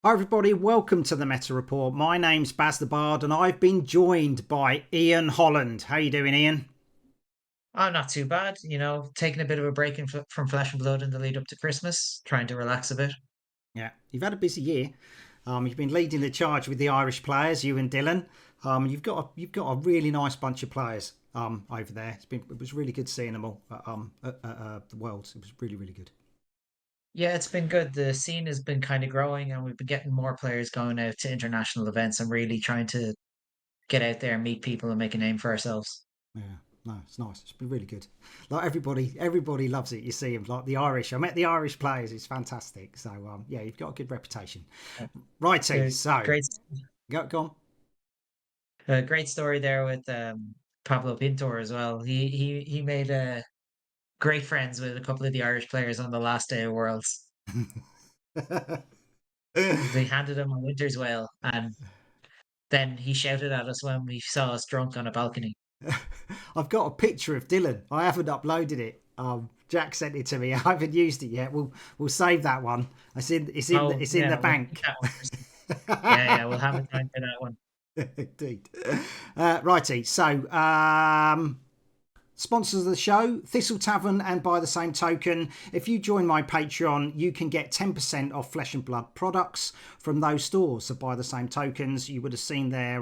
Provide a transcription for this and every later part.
Hi everybody, welcome to the Meta Report. My name's Baz the Bard and I've been joined by Ian Holland. How you doing, Ian? Oh, not too bad. Taking a bit of a break from Flesh and Blood in the lead up to Christmas, trying to relax a bit. Yeah, you've had a busy year. You've been leading the charge with the Irish players, you and Dylan. You've got a really nice bunch of players over there. It was really good seeing them all at the Worlds. It was really good. Yeah, it's been good. The scene has been kind of growing, and we've been getting more players going out to international events and really trying to get out there and meet people and make a name for ourselves. Yeah, no, it's nice. It's been really good. Like everybody loves it. You see them like the Irish. I met the Irish players. It's fantastic. So yeah, you've got a good reputation. Uh, Righty, so Great, go on. great story there with Pablo Pintor as well. He made great friends with a couple of the Irish players on the last day of Worlds. They handed him a winter's whale, and then he shouted at us when we saw us drunk on a balcony. I've got a picture of Dylan. I haven't uploaded it. Jack sent it to me. I haven't used it yet. We'll save that one. Oh, It's in the yeah, we'll keep bank. that one. Yeah, we'll have a time for that one. Indeed. Righty. So sponsors of the show, Thistle Tavern, and by the same token, if you join my Patreon, you can get 10% off Flesh and Blood products from those stores. So by the same tokens, you would have seen their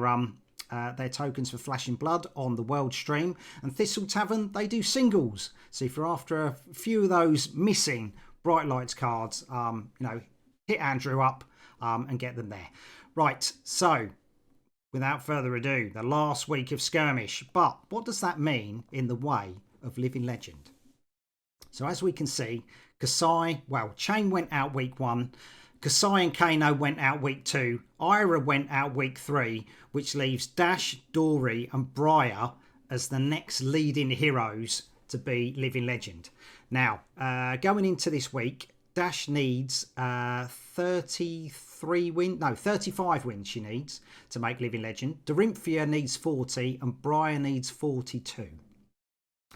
tokens for Flesh and Blood on the World stream. And Thistle Tavern, they do singles. So if you're after a few of those missing Bright Lights cards, hit Andrew up and get them there. Right, so without further ado, the last week of Skirmish. But what does that mean in the way of Living Legend? So as we can see, Chain went out week one, Kasai and Kano went out week two, Ira went out week three, which leaves Dash, Dory and Briar as the next leading heroes to be Living Legend. Now, going into this week, Dash needs 35 wins she needs to make Living Legend. Dorinthia needs 40 and Briar needs 42.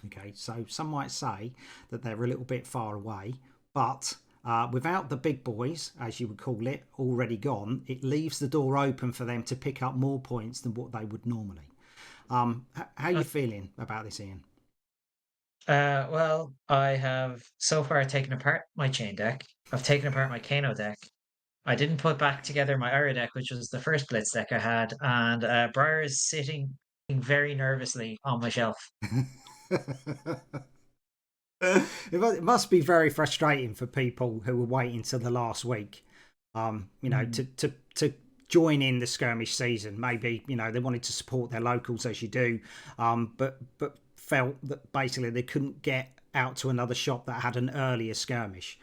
Okay, so some might say that they're a little bit far away, but without the big boys, as you would call it, already gone, it leaves the door open for them to pick up more points than what they would normally. How are you Uh, feeling about this, Ian? well, I have so far taken apart my chain deck. I've taken apart my Kano deck. I didn't put back together my Ira deck, which was the first Blitz deck I had, and Briar is sitting very nervously on my shelf. It must be very frustrating for people who were waiting till the last week, Mm. to join in the skirmish season. Maybe they wanted to support their locals as you do, but felt that basically they couldn't get out to another shop that had an earlier skirmish.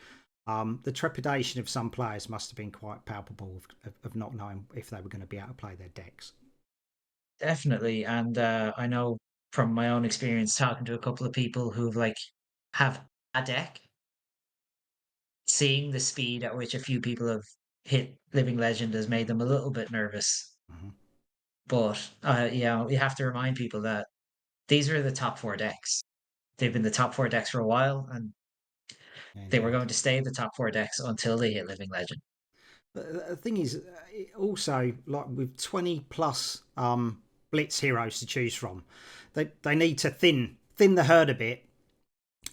The trepidation of some players must have been quite palpable of not knowing if they were going to be able to play their decks. Definitely, and I know from my own experience talking to a couple of people who've have a deck, seeing the speed at which a few people have hit Living Legend has made them a little bit nervous. Mhm. But we have to remind people that these are the top four decks. They've been the top four decks for a while, and Yeah, they were indeed. going to stay the top four decks until they hit Living Legend. But the thing is, also like with 20 plus blitz heroes to choose from, they need to thin the herd a bit,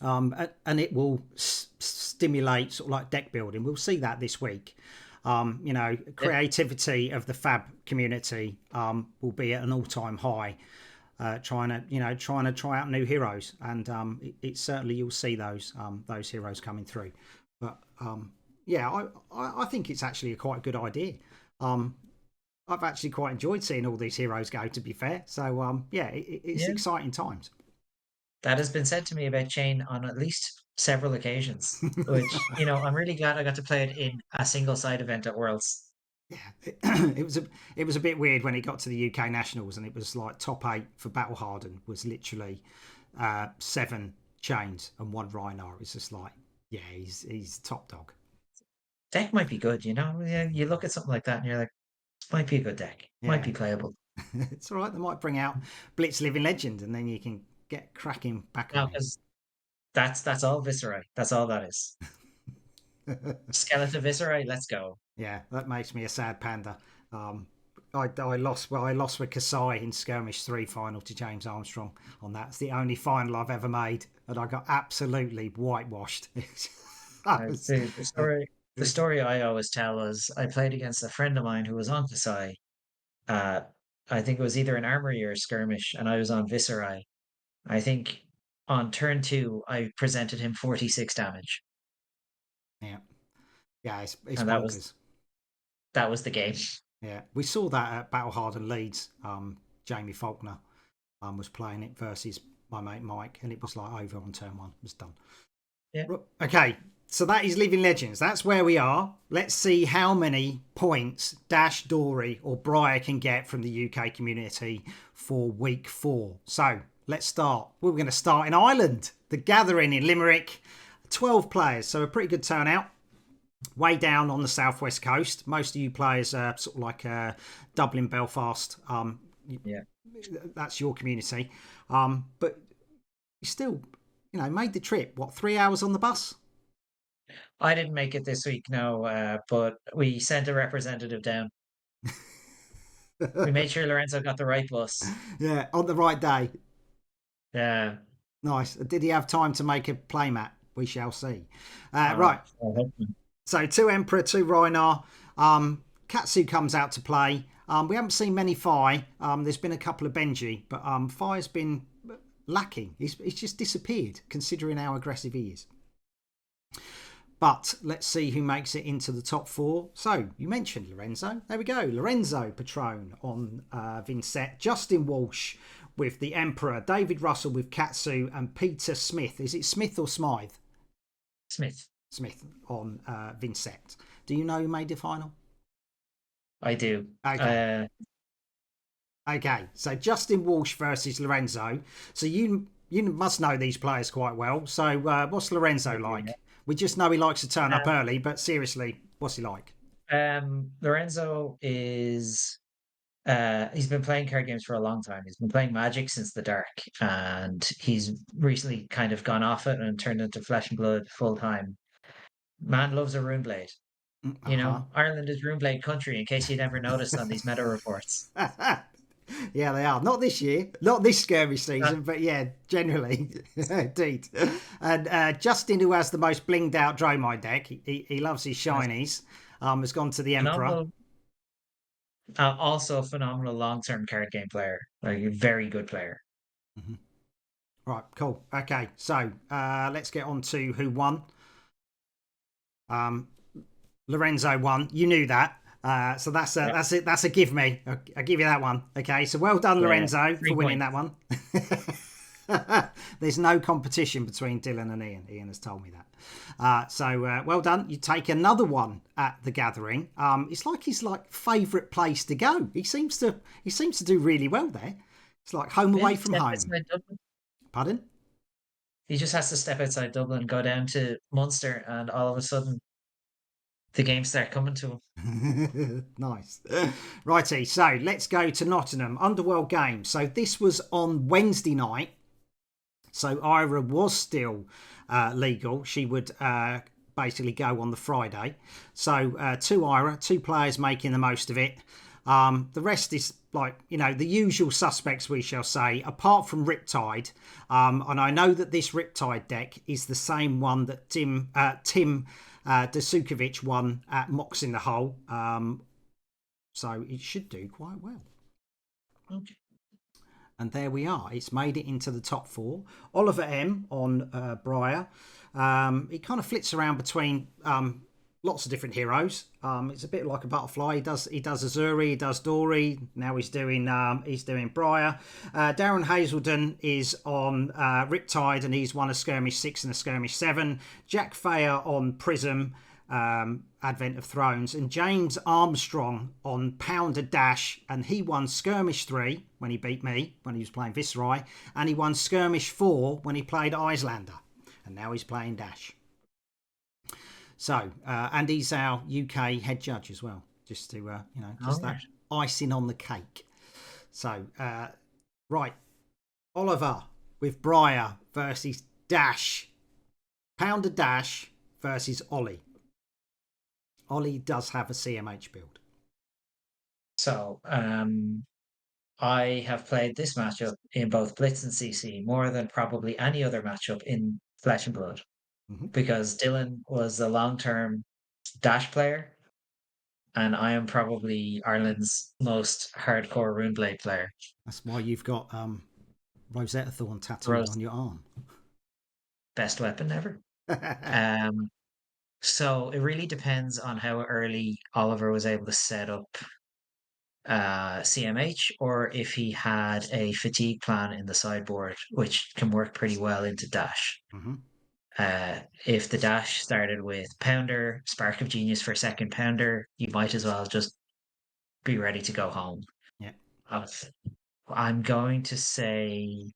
and it will stimulate sort of like deck building. We'll see that this week. Yeah, Creativity of the Fab community will be at an all-time high. Trying to try out new heroes, and it certainly you'll see those heroes coming through. But yeah, I think it's actually a quite good idea. Um, I've actually quite enjoyed seeing all these heroes go. To be fair, so yeah, it's yeah, exciting times. that has been said to me about Chain on at least several occasions, which, I'm really glad I got to play it in a single side event at Worlds. Yeah, it was a bit weird when it got to the UK Nationals and it was like top eight for Battle Harden was literally seven chains and one Rhino. It's just like, yeah, he's top dog. Deck might be good, you know? Yeah, you look at something like that and you're like, might be a good deck. Might Yeah, be playable. it's all right. They might bring out Blitz Living Legend and then you can get cracking back No, on him. because that's all Viscerai. That's all that is. Skeleton Viscera, let's go. Yeah, that makes me a sad panda. Um, I lost. Well, I lost with Kasai in Skirmish 3 final to James Armstrong on that. It's the only final I've ever made, and I got absolutely whitewashed. That was- The story I always tell is I played against a friend of mine who was on Kasai. Uh, I think it was either an armory or a skirmish, and I was on Viscerai. I think on turn two, I presented him 46 damage, yeah, yeah, it's and bonkers. that was the game. Yeah, we saw that at Battle Hardened Leeds. Jamie Faulkner was playing it versus my mate Mike, and it was like over on turn one. It was done. Yeah. Okay, so that is Living Legends. That's where we are. Let's see how many points Dash, Dory, or Briar can get from the UK community for week 4. So let's start. We're going to start in Ireland. The Gathering in Limerick. 12 players, so a pretty good turnout. Way down on the southwest coast. Most of you players are sort of like Dublin, Belfast. Yeah. That's your community. But you still, made the trip. What, 3 hours on the bus? I didn't make it this week, no, but we sent a representative down. We made sure Lorenzo got the right bus. Yeah, on the right day. Yeah. Nice. Did he have time to make a playmat? We shall see. Oh, Right. I hope not. So 2 Emperor, 2 Rhinar. Katsu comes out to play. We haven't seen many Fi. There's been a couple of Benji, but Fi's been lacking. He's just disappeared, considering how aggressive he is. But let's see who makes it into the top 4. So you mentioned Lorenzo. There we go. Lorenzo Patron on Vincent. Justin Walsh with the Emperor. David Russell with Katsu. And Peter Smith. Is it Smith or Smythe? Smith. Smith on Vincent. Do you know who made the final? I do. Okay. Okay. So Justin Walsh versus Lorenzo. So you must know these players quite well. So what's Lorenzo like? We just know he likes to turn up early, but seriously, what's he like? Lorenzo is he's been playing card games for a long time. He's been playing Magic since the dark, and he's recently kind of gone off it and turned into Flesh and Blood full time. Man loves a rune blade. You know, Ireland is rune blade country, in case you never noticed on these meta reports. Yeah, they are. Not this year, not this Skirmish season, but yeah, generally, indeed. And Justin, who has the most blinged out Dromai deck, he loves his shinies, has gone to the Emperor. Phenomenal, also a phenomenal long-term card game player, like a very good player. Mm-hmm. Right, cool. Okay, so let's get on to who won. Lorenzo won. You knew that. So that's it. That's a give me. I'll give you that one. Okay, so well done, Lorenzo, for winning that one. There's no competition between Dylan and Ian. Ian has told me that. So well done. You take another one at the Gathering. It's like his favourite place to go. He seems to do really well there. It's like home away from home. Pardon? He just has to step outside Dublin, go down to Munster, and all of a sudden the games start coming to him. Nice. Righty, so let's go to Nottingham. Underworld Games. So this was on Wednesday night. So Ira was still legal. She would basically go on the Friday. So 2 Ira, 2 players making the most of it. The rest is the usual suspects, we shall say, apart from Riptide. And I know that this Riptide deck is the same one that Tim Dasukovic won at Mox in the Hole. So it should do quite well. Okay. And there we are. It's made it into the top 4. Oliver M on Briar. He kind of flits around between lots of different heroes. It's a bit like a butterfly. He does Azuri, he does Dory. Now he's doing Briar. Darren Hazelden is on Riptide, and he's won a Skirmish 6 and a Skirmish 7. Jack Fayer on Prism, Advent of Thrones, and James Armstrong on Pounder Dash, and he won Skirmish 3 when he beat me when he was playing Viceroy, and he won Skirmish 4 when he played Icelander, and now he's playing Dash. So, and he's our UK head judge as well, just to, that icing on the cake. So, right, Oliver with Briar versus Dash. Pounder Dash versus Ollie. Ollie does have a CMH build. So, I have played this matchup in both Blitz and CC more than probably any other matchup in Flesh and Blood Mm-hmm. because Dylan was a long-term Dash player, and I am probably Ireland's most hardcore Runeblade player. That's why you've got Rosetta Thorn tattooed Rose, on your arm. best weapon ever. Um, so it really depends on how early Oliver was able to set up CMH, or if he had a fatigue plan in the sideboard, which can work pretty well into Dash. Mm-hmm. If the Dash started with Pounder, Spark of Genius for second Pounder, you might as well just be ready to go home. Yeah. I'm going to say,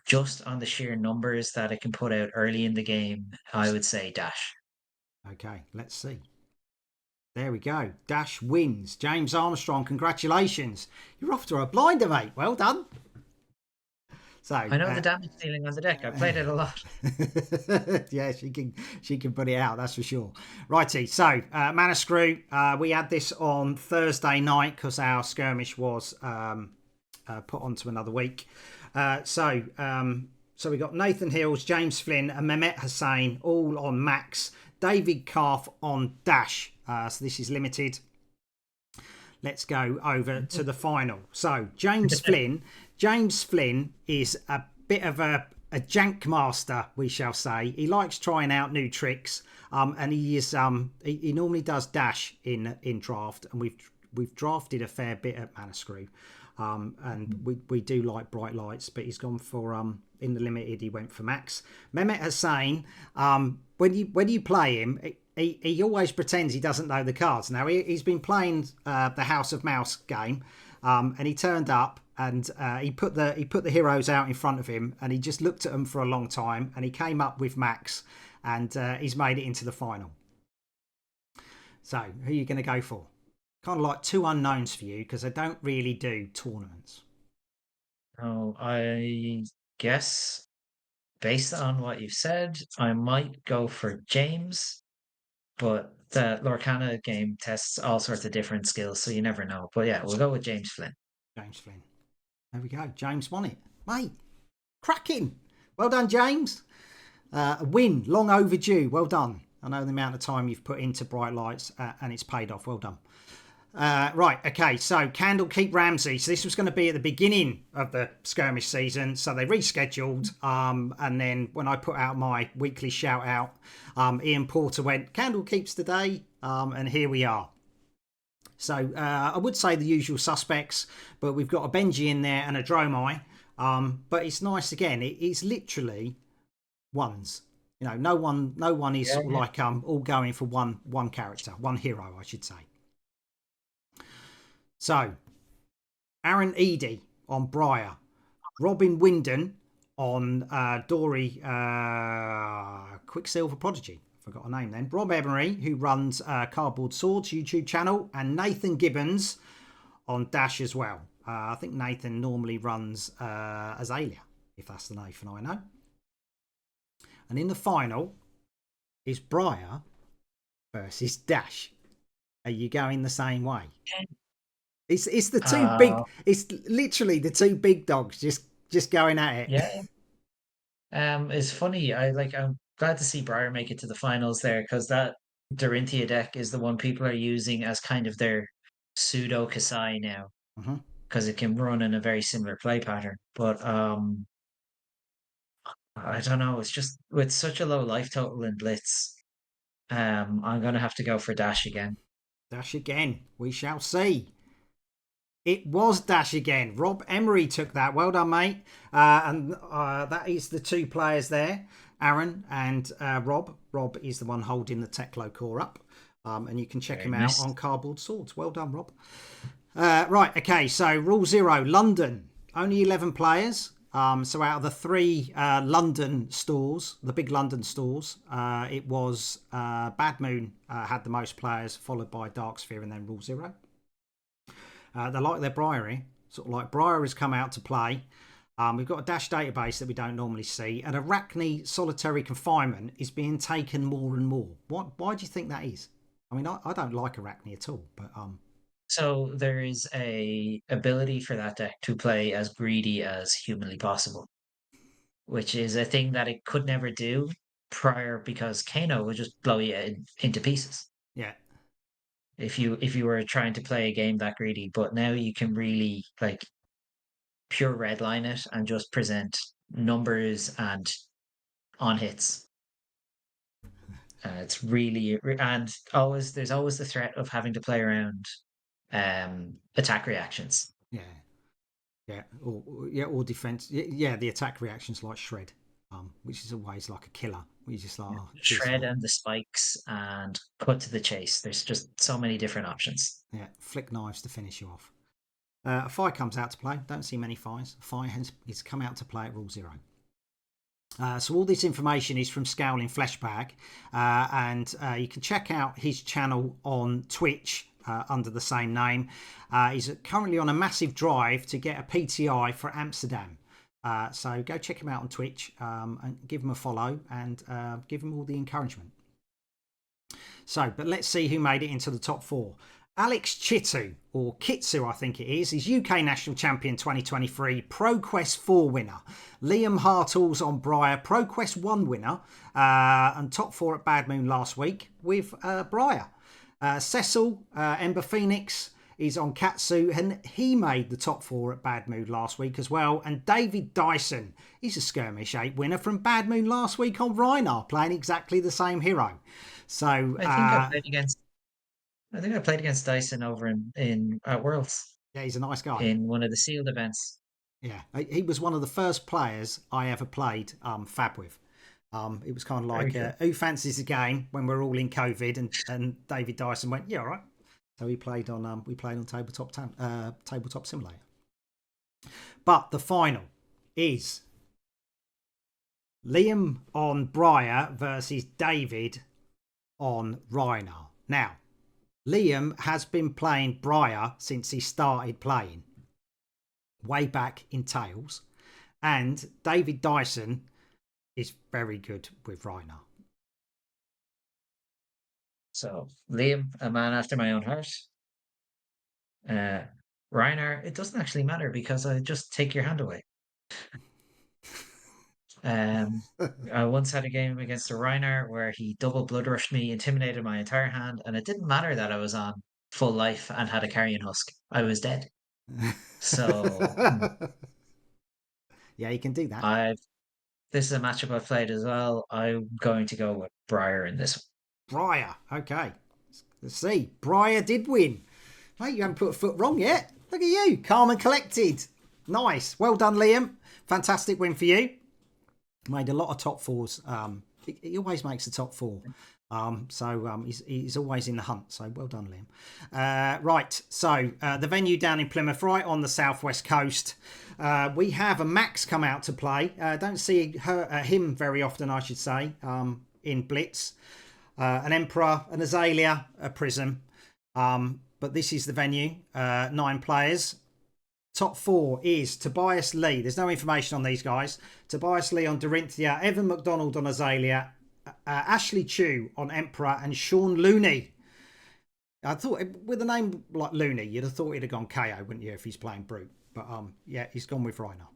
just on the sheer numbers that it can put out early in the game, I would say Dash. Okay, let's see. There we go. Dash wins. James Armstrong, congratulations. You're off to a blinder, mate. Well done. So I know the damage dealing on the deck. I played it a lot. yeah, she can put it out, that's for sure. Righty, so Mana Screw. We had this on Thursday night because our skirmish was put onto another week. So we got Nathan Hills, James Flynn, and Mehmet Hussain all on Max. David Calf on Dash. So this is limited. Let's go over to the final. So James Flynn is a bit of a jank master, we shall say. He likes trying out new tricks, and he is he normally does Dash in draft, and we've drafted a fair bit at Mana Screw. And we do like bright lights, but he's gone for in the limited he went for Max. Mehmet Hussain, when you play him, he always pretends he doesn't know the cards. Now he's been playing the House of Mouse game, and he turned up and he put the heroes out in front of him, and he just looked at them for a long time, and he came up with Max, and he's made it into the final. So who are you going to go for? Kind of like two unknowns for you because I don't really do tournaments. Oh, I guess based on what you've said, I might go for James, but the Lorcana game tests all sorts of different skills, so you never know. But yeah, we'll go with James Flynn. James Flynn. There we go. James won it. Mate, cracking. Well done, James. A win, long overdue. Well done. I know the amount of time you've put into Bright Lights and it's paid off. Well done. Right, okay, so Candlekeep Ramsey. So this was going to be at the beginning of the skirmish season, so they rescheduled, and then when I put out my weekly shout out, Ian Porter went, Candlekeep's today, and here we are. So I would say the usual suspects, but we've got a Benji in there and a Dromai, but it's nice again, it's literally ones. You know, no one is sort of like all going for one character, one hero, I should say. So, Aaron Eady on Briar, Robin Winden on Dory Quicksilver Prodigy. Forgot her name then. Rob Emery, who runs Cardboard Swords YouTube channel, and Nathan Gibbons on Dash as well. I think Nathan normally runs Azalea, if that's the Nathan I know. And in the final is Briar versus Dash. Are you going the same way? It's the two big. It's literally the two big dogs just going at it. Yeah. It's funny. I'm glad to see Briar make it to the finals there because that Dorinthia deck is the one people are using as kind of their pseudo Kasai now because it can run in a very similar play pattern. But I don't know. It's just with such a low life total in Blitz. I'm gonna have to go for Dash again. Dash again. We shall see. It was Dash again. Rob Emery took that. Well done, mate. And that is the two players there, Aaron and Rob. Rob is the one holding the Teklo core up. And you can check him out on Cardboard Swords. Well done, Rob. Right, okay, so Rule 0, London. Only 11 players. So out of the three London stores, the big London stores, it was Bad Moon had the most players, followed by Dark Sphere and then Rule 0. They like their Briary, sort of like Briar has come out to play. We've got a Dash database that we don't normally see, and Arachne Solitary Confinement is being taken more and more. Why do you think that is? I mean, I don't like Arachne at all, but So there is a ability for that deck to play as greedy as humanly possible, which is a thing that it could never do prior because Kano would just blow you into pieces yeah, if you were trying to play a game that greedy. But now you can really like pure redline it and just present numbers and on hits. It's really and always there's always the threat of having to play around attack reactions. yeah, or defense. Yeah, the attack reactions like shred, which is always like a killer. We just like, oh, jeez, Shred and the spikes and cut to the chase. There's just so many different options. yeah, flick knives to finish you off. A fire comes out to play. Don't see many fires. Fire has come out to play at rule 0. So all this information is from Scowling Fleshbag, and you can check out his channel on Twitch under the same name. He's currently on a massive drive to get a PTI for Amsterdam. So go check him out on Twitch and give him a follow and give him all the encouragement. So, but let's see who made it into the top 4. Alex Chitu, or Kitsu I think it is UK National Champion 2023, ProQuest 4 winner. Liam Hartles on Briar, ProQuest 1 winner, and top 4 at Bad Moon last week with Briar. Cecil, Ember Phoenix, is on Katsu, and he made the top 4 at Bad Moon last week as well. And David Dyson is a Skirmish 8 winner from Bad Moon last week on Rhinar, playing exactly the same hero. So I think I played against Dyson over in Worlds. Yeah, he's a nice guy. In one of the sealed events. Yeah, he was one of the first players I ever played Fab with. It was kind of like who fancies a game when we're all in COVID, and David Dyson went, yeah, all right. So we played on Tabletop Simulator. But the final is Liam on Briar versus David on Rhinar. Now, Liam has been playing Briar since he started playing, way back in Tales, and David Dyson is very good with Rhinar. So, Liam, a man after my own heart. Rhinar, it doesn't actually matter because I just take your hand away. I once had a game against a Rhinar where he double blood rushed me, intimidated my entire hand, and it didn't matter that I was on full life and had a carrion husk. I was dead. So yeah, you can do that. This is a matchup I've played as well. I'm going to go with Briar in this one. Briar, okay. Let's see. Briar did win. Mate, you haven't put a foot wrong yet. Look at you, calm and collected. Nice. Well done, Liam. Fantastic win for you. Made a lot of top 4s. He always makes the top 4. So he's always in the hunt. So well done, Liam. Right. So the venue down in Plymouth, right on the southwest coast. We have a Max come out to play. Don't see him very often, I should say, in Blitz. An Emperor, an Azalea, a Prism. But this is the venue. 9 players. Top 4 is Tobias Lee. There's no information on these guys. Tobias Lee on Dorinthia, Evan McDonald on Azalea, Ashley Chu on Emperor, and Sean Looney. I thought with a name like Looney, you'd have thought he'd have gone KO, wouldn't you, if he's playing Brute? But yeah, he's gone with Rhino.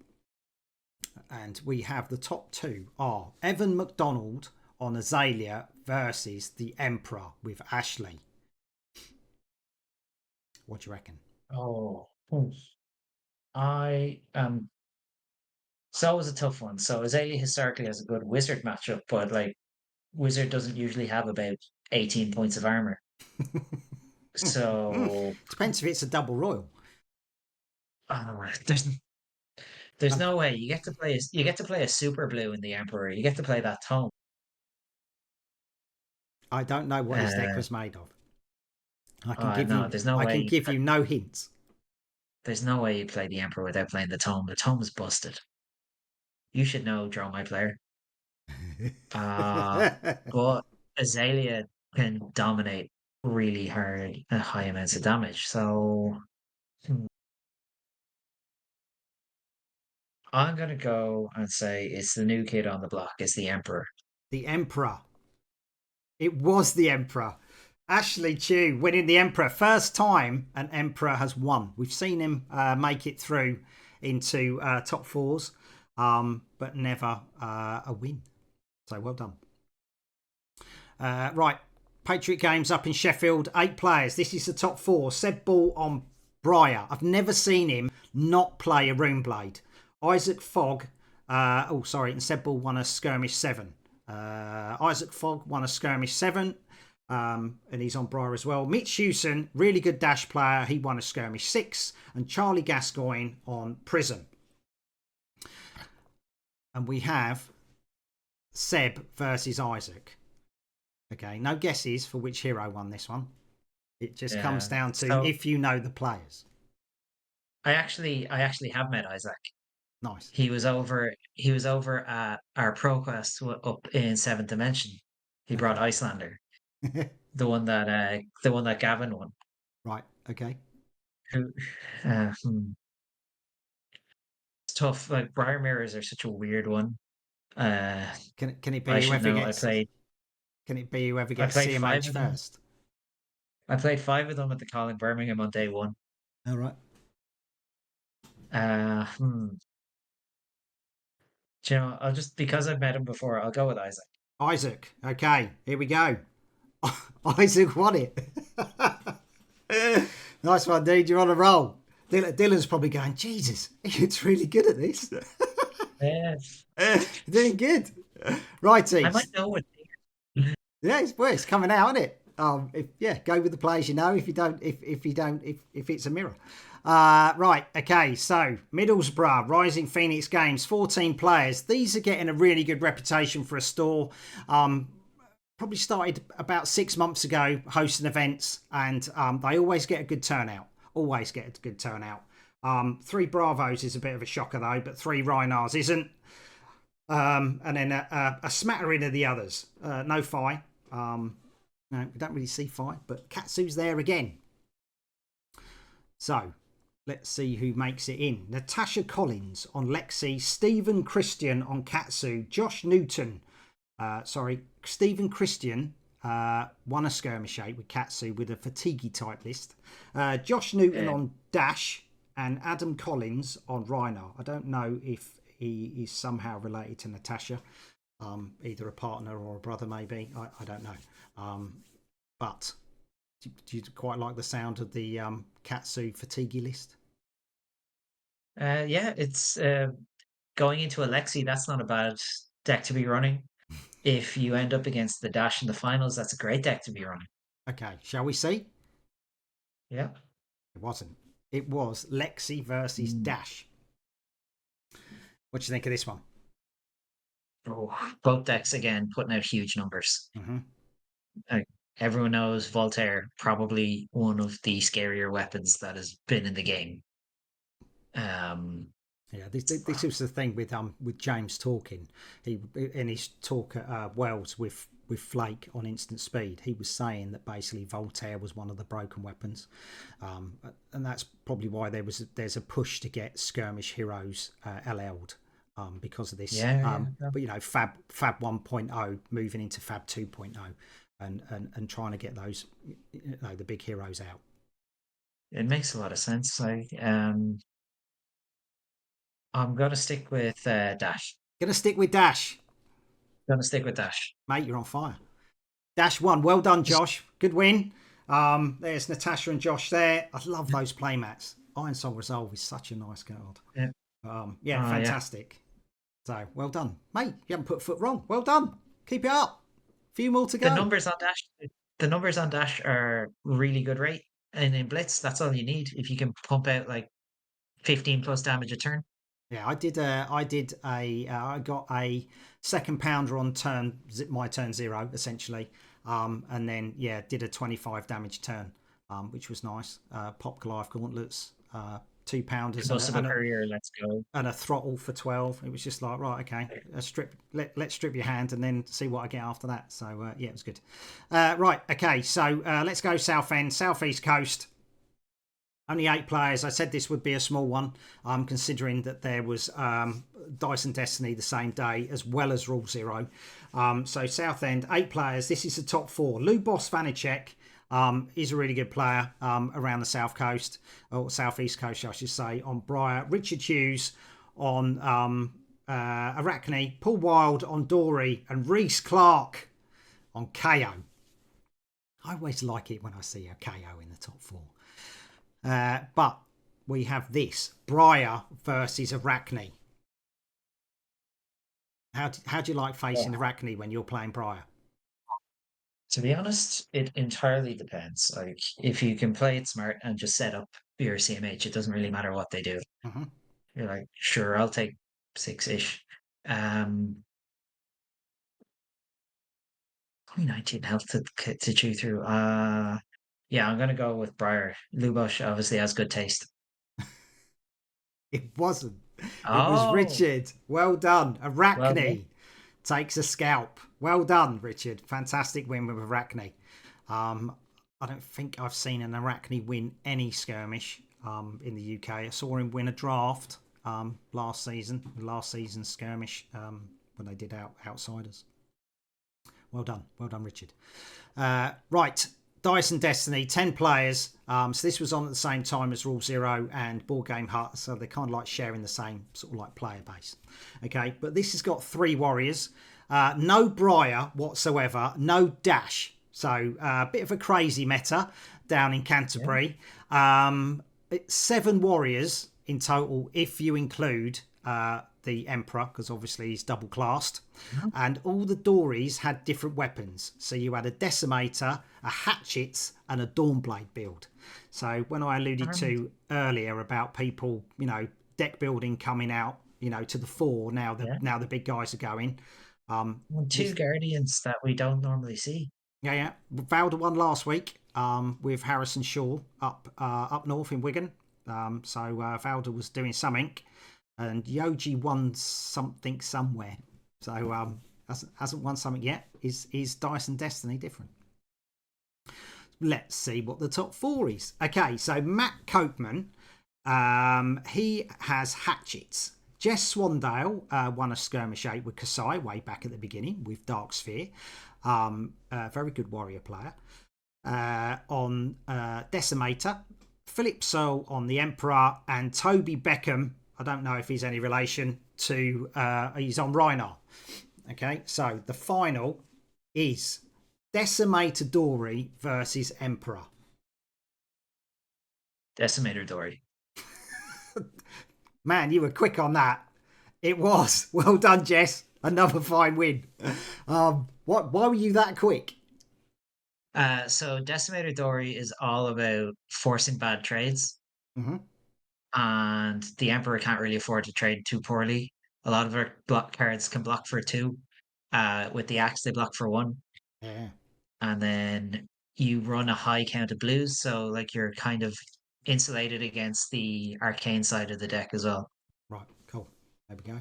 And we have the top 2 are Evan McDonald on Azalea versus the Emperor with Ashley. What do you reckon? Oh, so it was a tough one. So Azalea historically has a good wizard matchup, but like wizard doesn't usually have about 18 points of armor. So depends if it's a double royal. There's no way you get to play a super blue in the Emperor. You get to play that tome. I don't know what his deck was made of. I can give you no hints. There's no way you play the Emperor without playing the tome. The tome is busted. You should know, draw my player. But Azalea can dominate really hard, high amounts of damage. So I'm gonna go and say it's the new kid on the block. It's the Emperor. The Emperor. It was the Emperor. Ashley Chew winning the Emperor. First time an Emperor has won. We've seen him make it through into top fours, but never a win. So well done. Right, Patriot Games up in Sheffield. 8 players. This is the top 4. Seb Ball on Briar. I've never seen him not play a Runeblade. Isaac Fogg. And Seb Ball won a Skirmish 7. Isaac Fogg won a Skirmish 7. And he's on Briar as well. Mitch Hewson, really good dash player. He won a Skirmish 6. And Charlie Gascoigne on Prism. And we have Seb versus Isaac. Okay, no guesses for which hero won this one. It just comes down to if you know the players. I actually have met Isaac. Nice. He was over at our ProQuest up in 7th Dimension. He brought Icelander. the one that Gavin won. Right, okay. It's tough. Like Briar Mirrors are such a weird one. Can it be whoever gets Can it be whoever gets CMH first? I played 5 of them at the Colin Birmingham on day 1. All right. Do you know, because I've met him before, I'll go with Isaac. Isaac. Okay, here we go. Isaac won it. Nice one, dude. You're on a roll. Dylan's probably going, Jesus, it's really good at this. Yes. Doing good. Righty. I might know it. Yeah, it's coming out, isn't it? Go with the players you know. If it's a mirror. Right, okay, so Middlesbrough, Rising Phoenix Games, 14 players. These are getting a really good reputation for a store. Probably started about 6 months ago hosting events, and they always get a good turnout. 3 Bravos is a bit of a shocker though, but 3 Reinars isn't. And then a smattering of the others. No Fi. No, we don't really see Fi, but Katsu's there again. So let's see who makes it in. Natasha Collins on Lexi, Stephen Christian on Katsu, Josh Newton. Stephen Christian won a Skirmish 8 with Katsu with a fatigue type list. Josh Newton on Dash and Adam Collins on Rhino. I don't know if he is somehow related to Natasha, either a partner or a brother maybe. I don't know. But do you quite like the sound of the Katsu fatigue list? Yeah, it's going into Alexi. That's not a bad deck to be running. If you end up against the Dash in the finals, that's a great deck to be running. Okay, shall we see? Yeah. It wasn't. It was Lexi versus Dash. What do you think of this one? Oh, both decks again putting out huge numbers. Everyone knows Voltaire, probably one of the scarier weapons that has been in the game. This was the thing with James talking. He in his talk at Wells with Flake on instant speed, he was saying that basically Voltaire was one of the broken weapons, and that's probably why there's a push to get skirmish heroes LL'd because of this. But you know, Fab 1.0 moving into Fab 2.0 and trying to get those, you know, the big heroes out. It makes a lot of sense. I'm going to stick with Dash. Gonna stick with Dash. Mate, you're on fire. Dash won. Well done, Josh. Good win. There's Natasha and Josh there. I love those playmats. Iron Song Resolve is such a nice card. Yeah. Fantastic. So, well done. Mate, you haven't put a foot wrong. Well done. Keep it up. A few more to go. The numbers on Dash are really good rate. And in Blitz, that's all you need. If you can pump out like 15 plus damage a turn. Yeah, I got a second pounder on my turn 0 essentially, and then did a 25 damage turn, which was nice. Pop Goliath gauntlets, 2 pounders, and a throttle for 12. It was just like, right, okay, let's strip your hand and then see what I get after that. So it was good. Right, okay, so let's go southeast coast. Only 8 players. I said this would be a small one, considering that there was Dice and Destiny the same day, as well as Rule Zero. So Southend, 8 players. This is the top 4. Lou Boss Vanacek, He's a really good player around the south coast, or southeast coast, I should say, on Briar. Richard Hughes on Arachne, Paul Wild on Dory, and Reese Clark on KO. I always like it when I see a KO in the top 4. But we have this Briar versus Arachne. How do you like facing Arachne when you're playing Briar? To be honest, it entirely depends. Like, if you can play it smart and just set up your CMH, it doesn't really matter what they do. Mm-hmm. You're like, sure, I'll take 6-ish. 19 health to chew through. Yeah, I'm gonna go with Briar. Lubosh obviously has good taste. It wasn't. It was Oh, Richard. Well done. well done. Arachne takes a scalp. Well done, Richard. Fantastic win with Arachne. I don't think I've seen an Arachne win any skirmish in the UK. I saw him win a draft last season's skirmish when they did Outsiders. Well done, Richard. Right, Dice and Destiny, 10 players. So this was on at the same time as Rule Zero and Board Game Hut, so they're kind of like sharing the same sort of like player base. Okay, but this has got 3 warriors, no Briar whatsoever, no Dash. So a bit of a crazy meta down in Canterbury. Yeah. 7 warriors in total if you include the Emperor, because obviously he's double classed. Mm-hmm. And all the Dories had different weapons. So you had a Decimator, a Hatchet, and a Dawnblade build. So when I alluded to earlier about people, deck building coming out, to the fore, now the big guys are going. 2 Guardians that we don't normally see. Yeah. Valda won last week with Harrison Shaw up north in Wigan. So Valda was doing something. And Yoji won something somewhere. So hasn't won something yet. Is Dice and Destiny different? Let's see what the top 4 is. Okay, so Matt Copeman, he has Hatchets. Jess Swandale won a Skirmish 8 with Kasai way back at the beginning with Dark Sphere. Very good warrior player. On Decimator. Philip Searle on the Emperor. And Toby Beckham, I don't know if he's any relation to, he's on Rhinar. Okay, so the final is Decimator Dory versus Emperor. Decimator Dory. Man, you were quick on that. It was. Well done, Jess. Another fine win. Why were you that quick? So Decimator Dory is all about forcing bad trades. Mm-hmm. And the Emperor can't really afford to trade too poorly. A lot of our block cards can block for 2. With the axe, they block for 1. Yeah. And then you run a high count of blues, so like you're kind of insulated against the arcane side of the deck as well. Right, cool. There we go.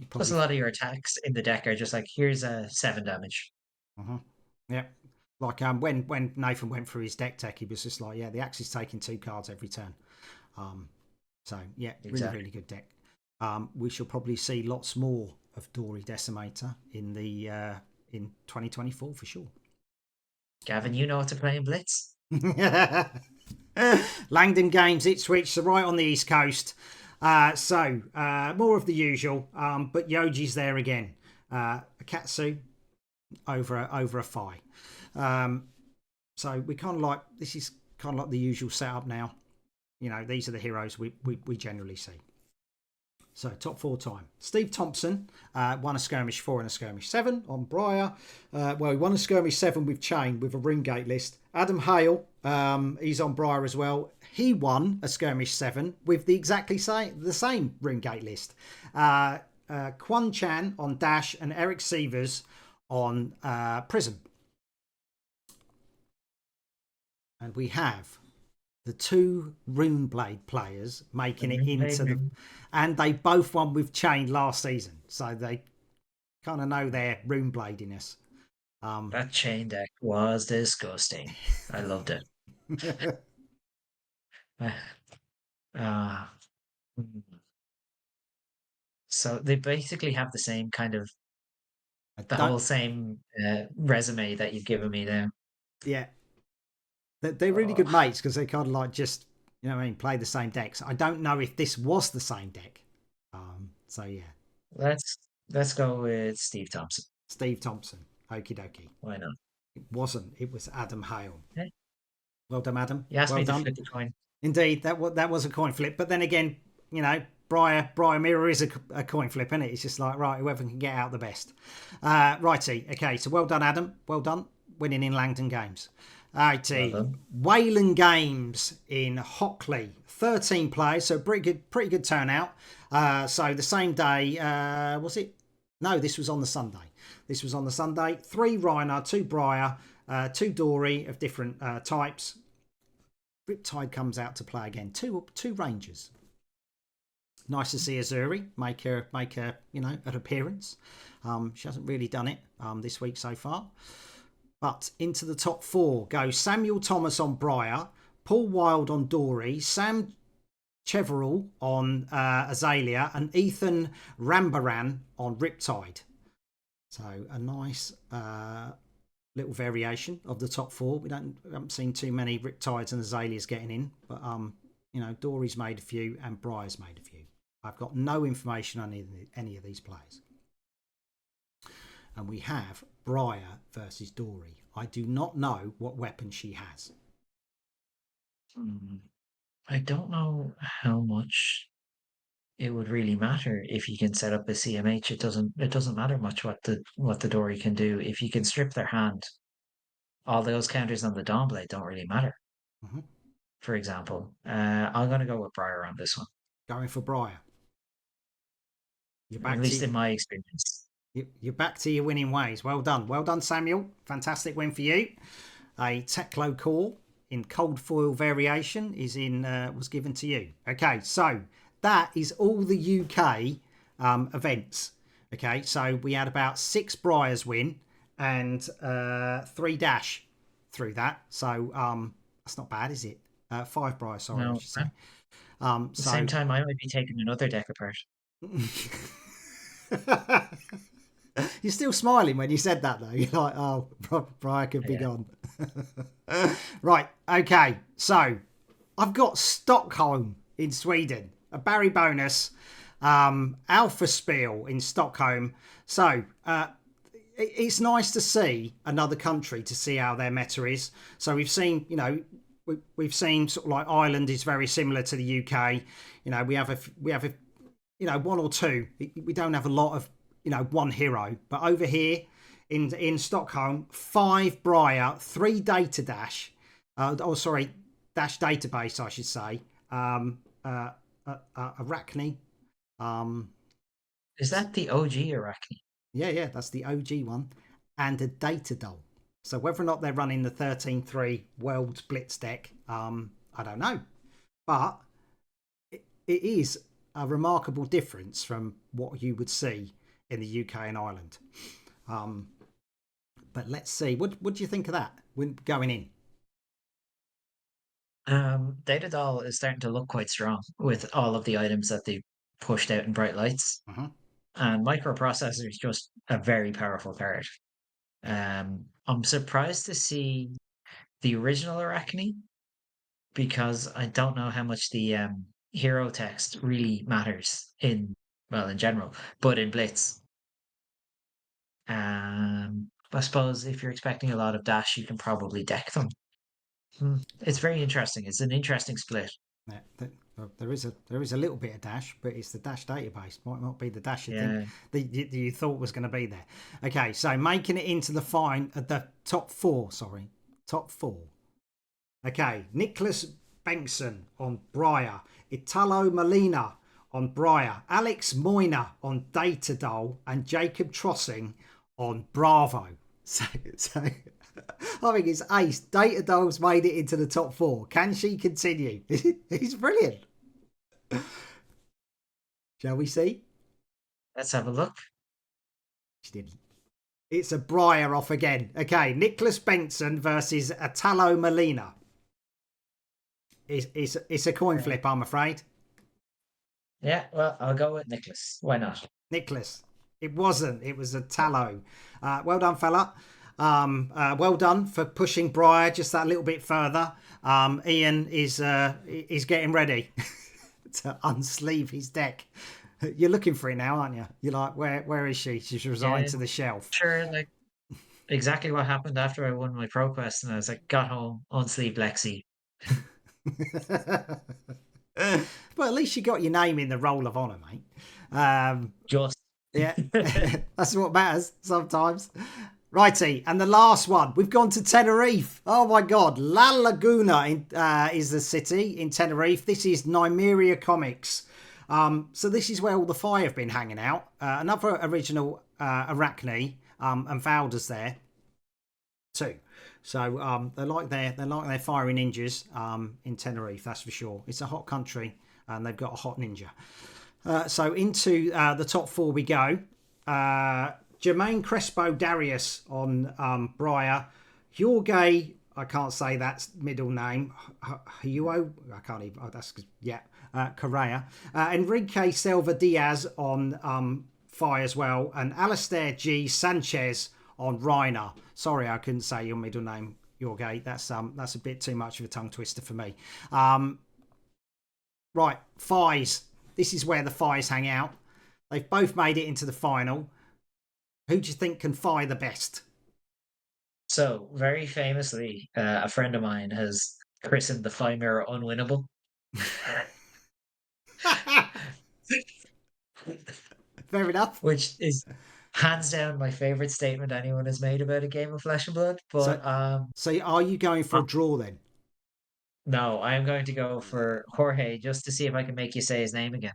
Plus, a lot of your attacks in the deck are just like, here's a 7 damage. Mm-hmm. Yeah. Like when Nathan went through his deck tech, he was just like, yeah, the axe is taking 2 cards every turn. So yeah, exactly. Really good deck. We shall probably see lots more of Dory Decimator in 2024 for sure. Gavin, you know what to play in Blitz? Langdon Games, Ipswich, so right on the East Coast. So more of the usual, but Yoji's there again. A Katsu over a Phi. So we kind of like, this is kind of like the usual setup now. These are the heroes we generally see. So top 4 time. Steve Thompson won a Skirmish 4 and a Skirmish 7 on Briar. He won a Skirmish 7 with Chain with a Ringate list. Adam Hale, he's on Briar as well. He won a Skirmish 7 with the same Ringate list. Quan Chan on Dash and Eric Sievers on Prism. And we have the 2 Runeblade players making it into the... And they both won with Chain last season. So they kind of know their Runebladiness. That Chain deck was disgusting. I loved it. So they basically have the same kind of... The whole same resume that you've given me now. Yeah. They're really Oh, good mates because they kind of like just, you know what I mean, play the same decks. I don't know if this was the same deck. So yeah, let's let's go with Steve Thompson. Steve Thompson. Okie dokie. Why not? It wasn't. It was Adam Hale. Okay. Well done, Adam. You asked Well me to done. flip the coin. Indeed, that was a coin flip. But then again, you know, Briar Mirror is a coin flip, isn't it? It's just like, right, whoever can get out the best. Righty. Okay, so well done, Adam. Well done. Winning in Langdon Games. Well Righty. done. Wayland Games in Hockley. 13 players, so pretty good turnout. So the same day, was it? No, this was on the Sunday. This was on the Sunday. 3 Rhino, 2 Briar, 2 Dory of different types. Riptide comes out to play again. Two Rangers. Nice to see Azuri make her you know, an appearance. She hasn't really done it this week so far. But into the top 4 go Samuel Thomas on Briar, Paul Wild on Dory, Sam Cheverell on Azalea, and Ethan Rambaran on Riptide. So a nice little variation of the top 4. We haven't seen too many Riptides and Azaleas getting in, but you know, Dory's made a few and Briar's made a few. I've got no information on any of these players. And we have Briar versus Dory. I do not know what weapon she has. I don't know how much it would really matter if you can set up a CMH. It doesn't matter much what the Dory can do. If you can strip their hand, all those counters on the Dawnblade don't really matter. Mm-hmm. For example, I'm going to go with Briar on this one. Going for Briar. You're back At least in my experience. You're back to your winning ways. Well done, Samuel. Fantastic win for you. A Teklo core in cold foil variation was given to you. Okay, so that is all the UK events. Okay, so we had about 6 Briars win and 3 Dash through that. So that's not bad, is it? 5 Briars, sorry, No, I should say. at the same time, I might be taking another deck apart. You're still smiling when you said that, though. You're like, oh, Briar could be gone. Right, okay. So I've got Stockholm in Sweden, a Barry bonus, Alpha Spiel in Stockholm. So it's nice to see another country to see how their meta is. So we've seen, you know, we've seen sort of like Ireland is very similar to the UK. You know, we have a you know, 1 or 2. We don't have a lot of, you know, 1 hero. But over here in Stockholm, 5 Briar, 3 Data Dash. Dash Database, I should say. Arachne. Is that the OG Arachne? Yeah, that's the OG one. And a Data Doll. So whether or not they're running the 13-3 World Blitz deck, I don't know. But it is a remarkable difference from what you would see in the UK and Ireland. But let's see. What do you think of that when going in? Data Doll is starting to look quite strong with all of the items that they pushed out in bright lights. And microprocessor is just a very powerful card. I'm surprised to see the original Arachne because I don't know how much the hero text really matters in general, but in Blitz. I suppose if you're expecting a lot of dash, you can probably deck them. It's very interesting. It's an interesting split. Yeah, there is a little bit of dash, but it's the dash database. Might not be the dash you think that you thought was going to be there. Okay, so making it into the top 4. Sorry, top 4. Okay, Nicholas Bengtson on Briar, Italo Molina on Briar, Alex Moyner on Data Doll, and Jacob Trossing on Bravo. So I think it's ace. Data Doll's made it into the top 4. Can she continue? It's brilliant. Shall we see? Let's have a look. She didn't. It's a Briar off again. Okay, Nicholas Bengtson versus Italo Molina. It's a coin flip, I'm afraid. Yeah, well, I'll go with Nicholas. Why not? Nicholas. It wasn't. It was a Tallow. Well done, fella. Well done for pushing Briar just that little bit further. Ian is getting ready to unsleeve his deck. You're looking for it now, aren't you? You're like, where is she? She's resigned Yeah, to the shelf. sure. Like exactly what happened after I won my pro quest, and I was like, got home, unsleeved Lexi. But at least you got your name in the roll of honour, mate. Um, Just yeah, that's what matters sometimes. Righty, and the last one, we've gone to Tenerife. Oh my God, La Laguna is the city in Tenerife. This is Nymeria Comics. So this is where all the Fire have been hanging out. Another original Arachne and Valda's there too. So they're like their fiery ninjas in Tenerife. That's for sure. It's a hot country, and they've got a hot ninja. So into the top four we go. Jermaine Crespo Darius on Briar. Jorge, I can't say that's middle name. Hugo, I can't even. Oh, that's yeah. Correa. Enrique Selva Diaz on Fire as well, and Alistair G Sanchez on Reiner. Sorry, I couldn't say your middle name, Jorge. That's a bit too much of a tongue twister for me. Right, Fires. This is where the Fires hang out. They've both made it into the final. Who do you think can fire the best? so very famously, a friend of mine has christened the Fire Mirror unwinnable. Fair enough. Which is hands down my favorite statement anyone has made about a game of Flesh and Blood. So, But so are you going for a draw then? no, I am going to go for Jorge just to see if I can make you say his name again.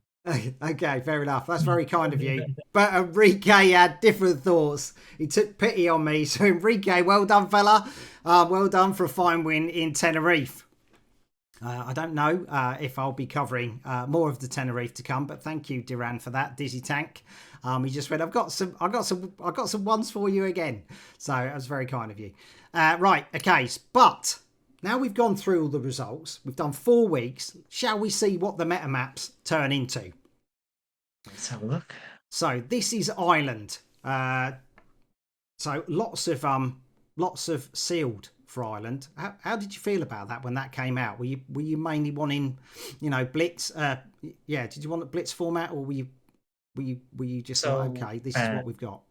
Okay, fair enough. That's very kind of you. But Enrique had different thoughts. He took pity on me. So Enrique, well done, fella. Well done for a fine win in Tenerife. I don't know if I'll be covering more of the Tenerife to come, but thank you, Duran, for that. Dizzy Tank. He just went, I've got some ones for you again. So that was very kind of you. Right, okay, but now we've gone through all the results. We've done 4 weeks. Shall we see what the meta maps turn into? Let's have a look. So this is Ireland. So lots of sealed for Ireland. How did you feel about that when that came out? Were you mainly wanting, blitz? Yeah, did you want a blitz format, or were you just like, okay, this is what we've got?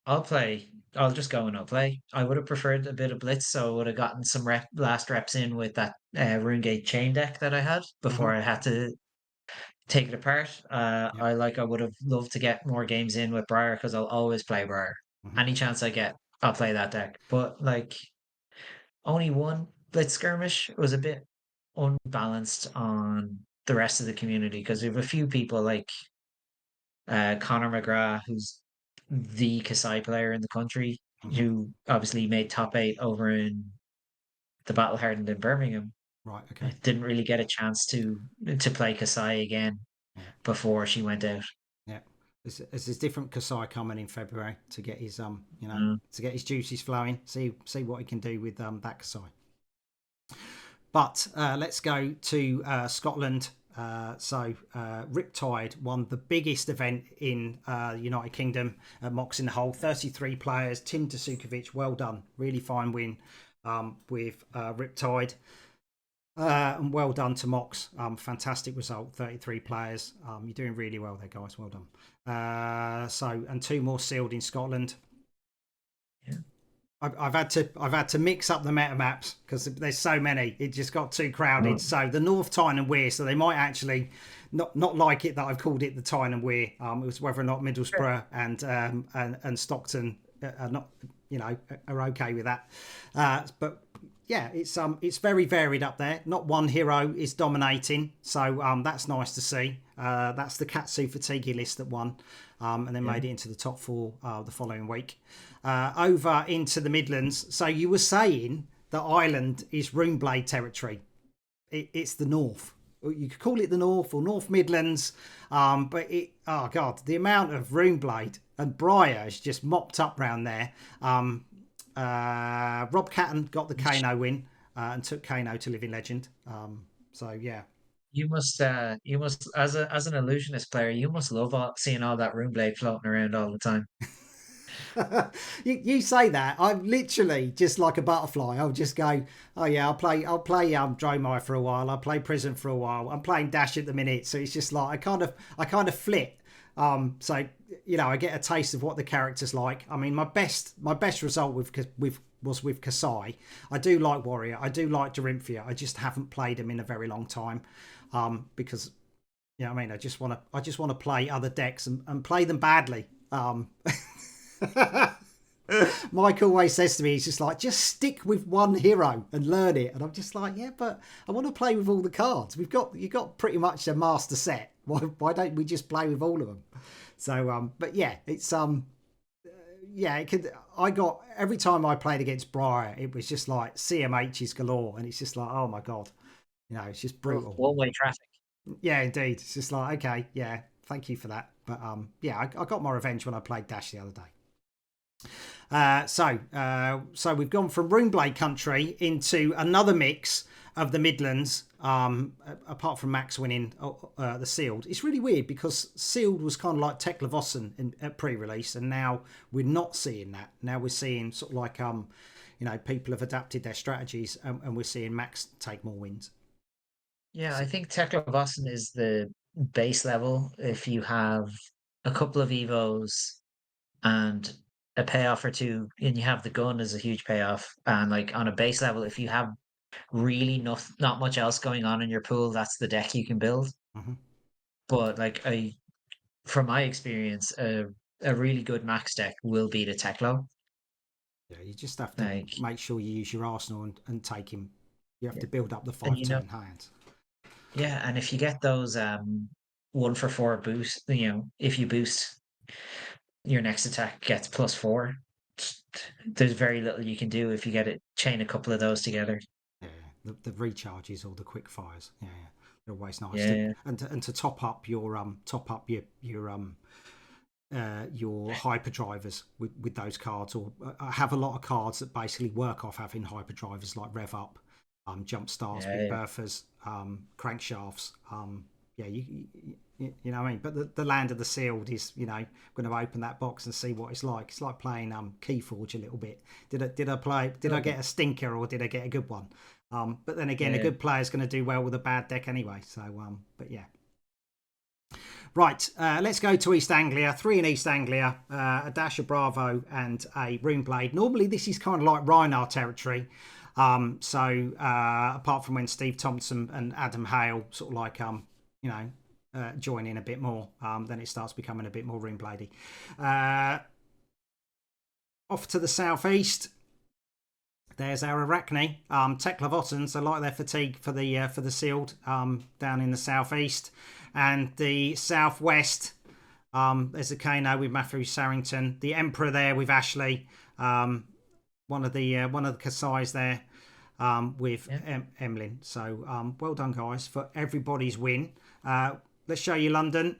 I'll play. I'll just go and I'll play. I would have preferred a bit of blitz, so I would have gotten some last reps in with that Runegate chain deck that I had before I had to take it apart. Yep. I would have loved to get more games in with Briar because I'll always play Briar. Mm-hmm. Any chance I get, I'll play that deck. But like only one Blitz Skirmish was a bit unbalanced on the rest of the community because we have a few people like Conor McGrath, who's the Kasai player in the country, who obviously made top 8 over in the Battle Hardened in Birmingham. Right. Okay. Didn't really get a chance to play Kasai again before she went out. Yeah. There's different Kasai coming in February to get his to get his juices flowing. See what he can do with that Kasai. But let's go to Scotland. So Riptide won the biggest event in the United Kingdom at Mox in the Hole. 33 players. Tim Dasukovic, well done. Really fine win with Riptide. And well done to Mox. Fantastic result. 33 players. You're doing really well there, guys. Well done. And 2 more sealed in Scotland. Yeah. I've had to mix up the meta maps because there's so many. It just got too crowded. So the North Tyne and Weir, so they might actually not like it that I've called it the Tyne and Weir. It was whether or not Middlesbrough and Stockton are not are okay with that. But yeah, it's very varied up there. Not one hero is dominating, so that's nice to see. That's the Katsu Fatigue list that won, and then made it into the top 4 the following week. Over into the Midlands. So you were saying that Ireland is Runeblade territory. It's the North. You could call it the North or North Midlands, but the amount of Runeblade and Briar is just mopped up round there. Rob Catton got the Kano win and took Kano to Living Legend. So yeah. You must as an illusionist player, you must love seeing all that Runeblade floating around all the time. You say that, I'm literally just like a butterfly. I'll just go, oh yeah, I'll play Dromai for a while. I'll play Prison for a while. I'm playing Dash at the minute, so it's just like I kind of flit. So I get a taste of what the character's like. I mean, my best result was with Kasai. I do like Warrior. I do like Dorinthia. I just haven't played him in a very long time, because I mean, I just want to play other decks and play them badly. Mike always says to me, he's just like, just stick with one hero and learn it. And I'm just like, yeah, but I want to play with all the cards. You got pretty much a master set. Why don't we just play with all of them? So, but yeah, it's yeah, it could. I got every time I played against Briar, it was just like CMHs galore, and it's just like, oh my god, it's just brutal. One-way traffic. Yeah, indeed. It's just like, okay, yeah, thank you for that. But yeah, I got my revenge when I played Dash the other day. So we've gone from Runeblade country into another mix of the Midlands. Apart from Max winning the Sealed, it's really weird because Sealed was kind of like Tech Levossen at pre-release, and now we're not seeing that. Now we're seeing sort of like people have adapted their strategies, and we're seeing Max take more wins. Yeah, I think Tech Boston is the base level. If you have a couple of Evos and a payoff or two, and you have the gun as a huge payoff, and like on a base level, if you have really not much else going on in your pool, that's the deck you can build. Mm-hmm. But like from my experience, a really good max deck will beat a Teklo. Yeah, you just have to Like, make sure you use your arsenal and take him. You have to build up the and 5 turn hands. yeah, and if you get those 1 for 4 boost, if you boost your next attack gets +4. There's very little you can do if you get it chain a couple of those together. Yeah, the recharges or the quick fires. Yeah, they're always nice. Yeah, And to top up your your hyperdrivers with those cards, or I have a lot of cards that basically work off having hyperdrivers like Rev Up, Jump Stars, Big Berthas, Crankshafts. Yeah, you know what I mean. But the Land of the Sealed is going to open that box and see what it's like. It's like playing Keyforge a little bit. Did I get a stinker or did I get a good one? But then again, a good player is going to do well with a bad deck anyway. So but yeah. Right, let's go to East Anglia. 3 in East Anglia, a Dash, a Bravo, and a Runeblade. Normally, this is kind of like Rhinar territory. So apart from when Steve Thompson and Adam Hale sort of like join in a bit more, then it starts becoming a bit more Runebladey. Off to the southeast, there's our Arachne. Tech Levottans, I like their fatigue for the Sealed down in the southeast. And the southwest, there's a Kano with Matthew Sarrington. The Emperor there with Ashley. One of the Kasais there with Emlyn. So well done, guys, for everybody's win. Let's show you London.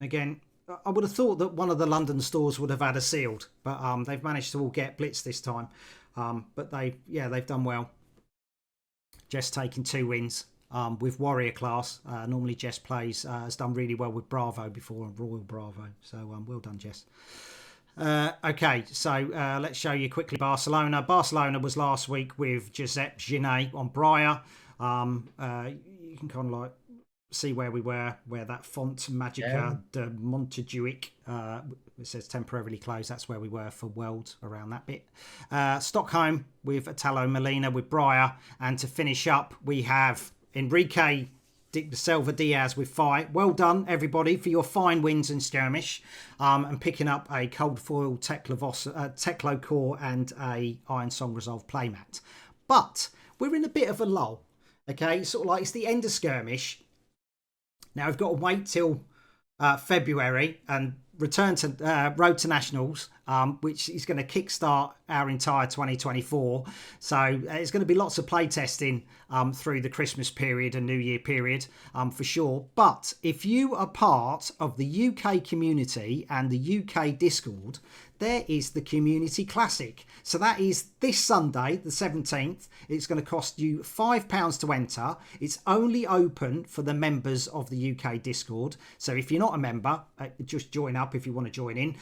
Again, I would have thought that one of the London stores would have had a Sealed, but they've managed to all get Blitz this time. But they've done well. Jess taking 2 wins. With Warrior class, normally Jess has done really well with Bravo before, and Royal Bravo. So well done, Jess. Okay, so let's show you quickly Barcelona. Barcelona was last week with Giuseppe Ginet on Briar. You can kind of like see where we were, where that font Magica de Montejuic, it says temporarily closed. That's where we were for Worlds, around that bit. Stockholm with Italo Molina with Briar. And to finish up, we have Enrique Silva Diaz with 5. Well done, everybody, for your fine wins in Skirmish, and picking up a Cold Foil Teklo Core and a Iron Song Resolve playmat. But we're in a bit of a lull, okay? Sort of like it's the end of Skirmish. Now we've got to wait till February and return to Road to Nationals, which is going to kickstart our entire 2024. So it's going to be lots of play testing through the Christmas period and New Year period for sure. But if you are part of the UK community and the UK Discord, there is the Community Classic. So that is this Sunday, the 17th. It's going to cost you £5 to enter. It's only open for the members of the UK Discord. So if you're not a member, just join up if you want to join in.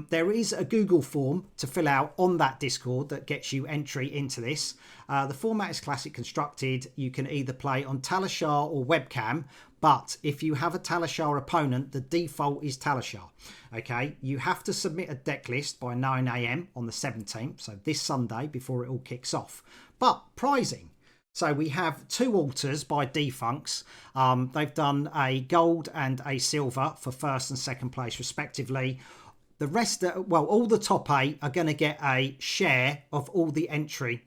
There is a Google form to fill out on that Discord that gets you entry into this. The format is classic constructed. You can either play on Talishar or webcam, but if you have a Talishar opponent, the default is Talishar. Okay, you have to submit a deck list by 9 a.m. on the 17th, so this Sunday before it all kicks off. But pricing. So we have 2 altars by Defuncts. They've done a gold and a silver for first and second place respectively. The rest, all the top 8 are going to get a share of all the entry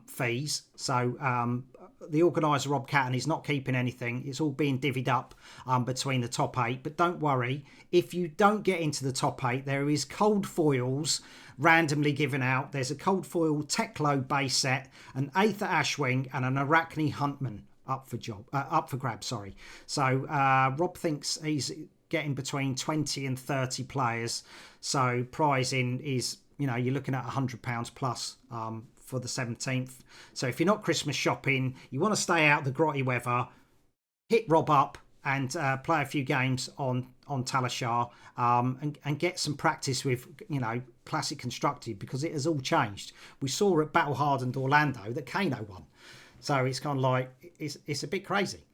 fees. So the organiser Rob Catton is not keeping anything. It's all being divvied up between the top 8. But don't worry, if you don't get into the top 8, there is cold foils randomly given out. There's a cold foil Teklo base set, an Aether Ashwing, and an Arachne Huntman up for grabs. Sorry. So Rob thinks he's getting between 20 and 30 players. So pricing is, you're looking at £100 plus for the 17th. So if you're not Christmas shopping, you want to stay out the grotty weather, hit Rob up and play a few games on Talishar and get some practice with, classic constructed, because it has all changed. We saw at Battle Hardened Orlando that Kano won. So it's kind of like, it's a bit crazy.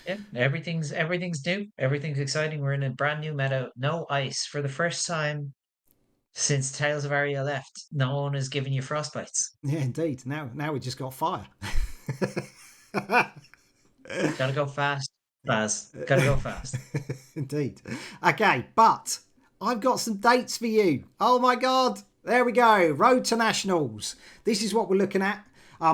Yeah, everything's new. Everything's exciting. We're in a brand new meta. No ice for the first time since Tales of Aria left. No one is giving you frostbites. Yeah, indeed. Now we just got fire. Gotta go fast, Baz. Gotta go fast. Indeed. Okay, but I've got some dates for you. Oh my God. There we go. Road to Nationals. This is what we're looking at.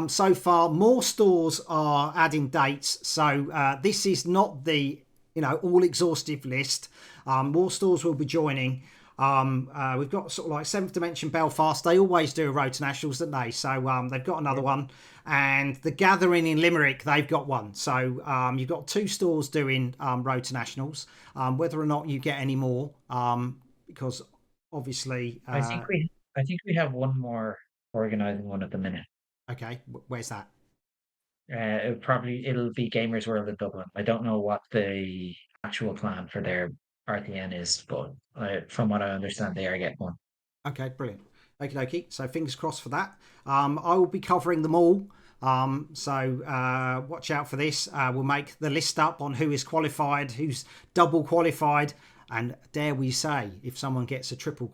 So far, more stores are adding dates. So this is not the all exhaustive list. More stores will be joining. We've got sort of like 7th Dimension Belfast. They always do a Road to Nationals, don't they? So they've got another one. And the Gathering in Limerick, they've got one. So you've got 2 stores doing Road to Nationals. Whether or not you get any more, because obviously I think we have one more organising one at the minute. Okay, where's that? It'll be Gamers World in Dublin. I don't know what the actual plan for their RTN is, but from what I understand, they are getting one. Okay, brilliant. Okie dokie. So fingers crossed for that. I will be covering them all. So watch out for this. We'll make the list up on who is qualified, who's double qualified, and dare we say, if someone gets a triple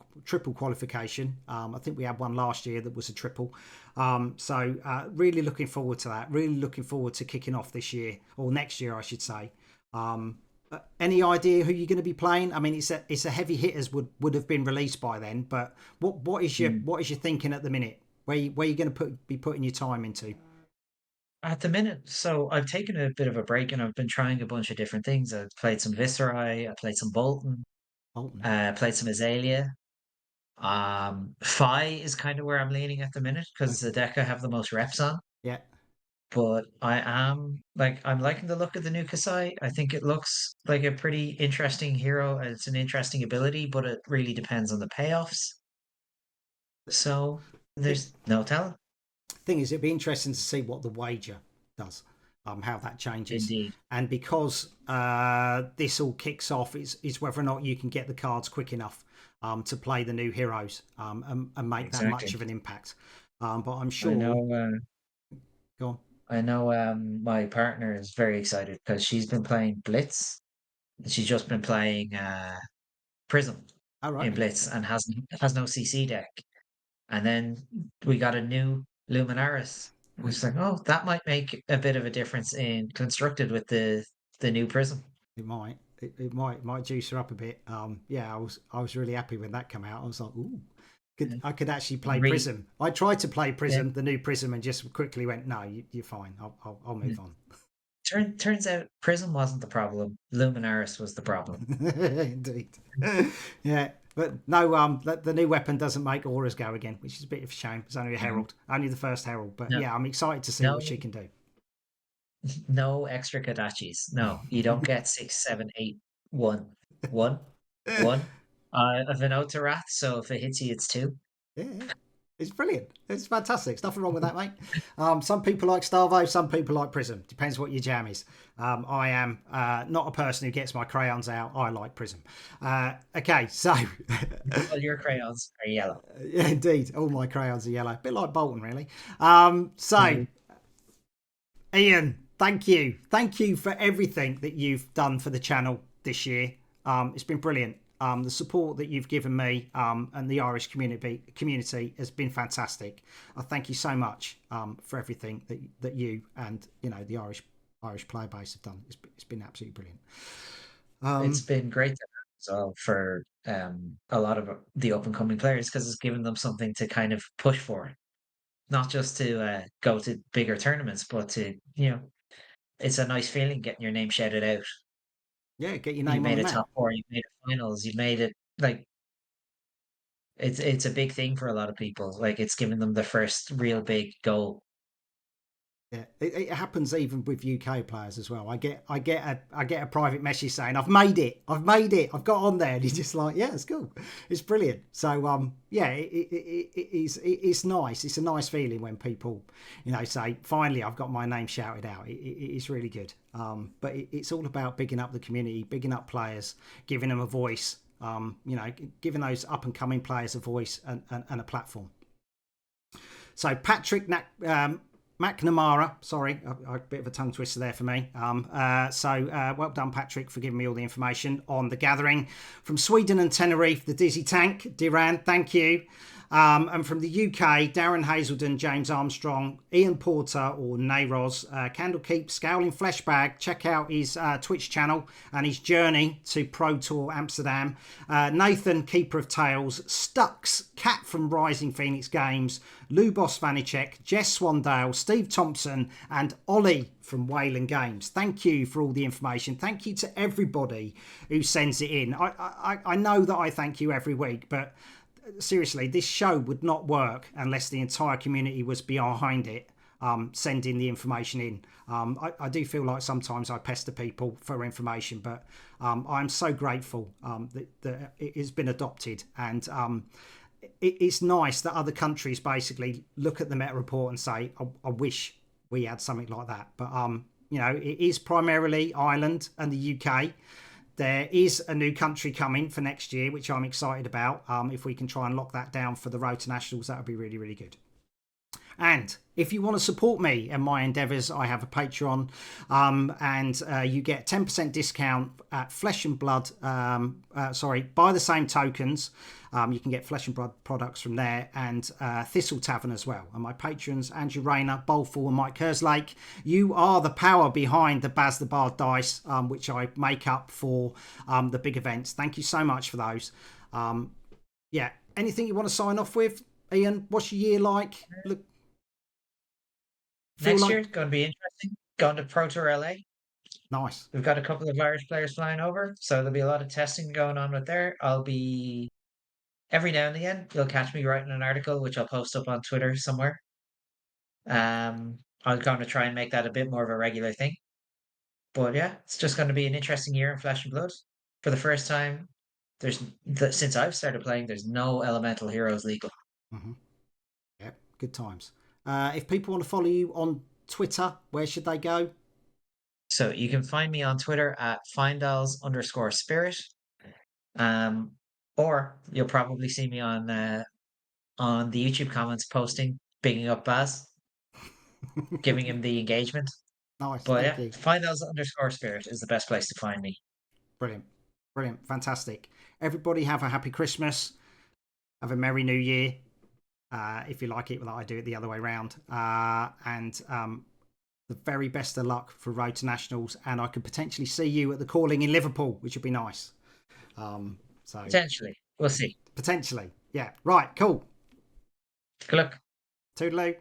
qualification. I think we had one last year that was a triple. So really looking forward to that. Really looking forward to kicking off this year, or next year, I should say. Any idea who you're going to be playing? I mean, it's a heavy hitters would have been released by then, but what is your thinking at the minute? Where you going to be putting your time into? At the minute, so I've taken a bit of a break and I've been trying a bunch of different things. I've played some Viserai, I played some Bolton, played some Azalea. Fi is kind of where I'm leaning at the minute because it's the deck I have the most reps on. Yeah. But I'm liking the look of the new Kasai. I think it looks like a pretty interesting hero. It's an interesting ability, but it really depends on the payoffs. So there's no telling. Thing is, it'd be interesting to see what the wager does, how that changes. Indeed. And because this all kicks off, is whether or not you can get the cards quick enough to play the new heroes and make that much of an impact. But I'm sure. I know, go on. I know my partner is very excited because she's been playing Blitz. She's just been playing Prism in Blitz and has no CC deck. And then we got a new Luminaris. It was like, oh, that might make a bit of a difference in constructed with the new Prism. It might. It might juice her up a bit. Yeah, I was really happy when that came out. I was like, ooh. I could actually play Prism. I tried to play Prism, the new Prism, and just quickly went, no, you're fine. I'll move on. Turns out Prism wasn't the problem. Luminaris was the problem. Indeed. Yeah, but no, the new weapon doesn't make auras go again, which is a bit of a shame. It's only a herald, only the first herald. But yeah, I'm excited to see what she can do. No extra Kadachis. No, you don't get 6, 7, 8, 1, 1, 1. I've an out to wrath, so if it hits you, it's two. Yeah, yeah. It's brilliant. It's fantastic. There's nothing wrong with that, mate. Some people like Starvo, some people like Prism. Depends what your jam is. I am not a person who gets my crayons out. I like Prism. Okay, so All your crayons are yellow. yeah, indeed, all my crayons are yellow. A bit like Bolton, really. So, Mhm. Ian, thank you. Thank you for everything that you've done for the channel this year. It's been brilliant. The support that you've given me and the Irish community has been fantastic. I thank you so much for everything that you and the Irish player base have done. It's been absolutely brilliant. It's been great to have as well for a lot of the up and coming players because it's given them something to kind of push for, not just to go to bigger tournaments, but to it's a nice feeling getting your name shouted out. Yeah, get your You've name on made the a map. top four, you've made a finals, you've made it like it's a big thing for a lot of people. Like it's given them the first real big goal. Yeah, it happens even with UK players as well. I get a private message saying I've made it, I've got on there, and he's just like, yeah, it's cool, it's brilliant. So yeah, it's nice. It's a nice feeling when people say finally I've got my name shouted out. It's really good. But it's all about bigging up the community, bigging up players, giving them a voice. Giving those up and coming players a voice and a platform. So Patrick McNamara, sorry, a bit of a tongue twister there for me. Well done, Patrick, for giving me all the information on the gathering. From Sweden and Tenerife, the Dizzy Tank, Diran, thank you. And from the UK, Darren Hazelden, James Armstrong, Ian Porter or Nayros, Candlekeep, Scowling Fleshbag. Check out his Twitch channel and his journey to Pro Tour Amsterdam. Nathan, Keeper of Tales, Stux, Cat from Rising Phoenix Games, Lubos Vanicek, Jess Swandale, Steve Thompson, and Ollie from Wayland Games. Thank you for all the information. Thank you to everybody who sends it in. I know that I thank you every week, but seriously, this show would not work unless the entire community was behind it, sending the information in. I do feel like sometimes I pester people for information, but I'm so grateful that it has been adopted. And it's nice that other countries basically look at the meta report and say, I wish we had something like that. But, it is primarily Ireland and the UK. There is a new country coming for next year, which I'm excited about. If we can try and lock that down for the Road to Nationals, that would be really, really good. And if you want to support me and my endeavours, I have a Patreon, and you get 10% discount at Flesh and Blood. By the same tokens. You can get Flesh and Blood products from there, and Thistle Tavern as well. And my patrons, Andrew Rayner, Bolful and Mike Kerslake, you are the power behind the Baz the Bard dice, which I make up for the big events. Thank you so much for those. Yeah, anything you want to sign off with, Ian? What's your year like? Look, Next year, going to be interesting. Going to Pro Tour LA. Nice. We've got a couple of Irish players flying over, so there'll be a lot of testing going on with there. I'll be every now and again, you'll catch me writing an article, which I'll post up on Twitter somewhere. I'm going to try and make that a bit more of a regular thing. But yeah, it's just going to be an interesting year in Flesh and Blood. For the first time, since I've started playing, there's no elemental heroes legal. Mm-hmm. Yeah, good times. If people want to follow you on Twitter, where should they go? So you can find me on Twitter at findals_spirit. Or you'll probably see me on the YouTube comments posting, bigging up Baz, giving him the engagement. Nice, But thank yeah, you. findals_spirit is the best place to find me. Brilliant. Brilliant. Fantastic. Everybody have a happy Christmas. Have a Merry New Year. If you like it, like I do it the other way around. And the very best of luck for Road to Nationals. And I could potentially see you at the calling in Liverpool, which would be nice. Potentially. We'll see. Potentially. Yeah. Right. Cool. Good luck. Toodaloo.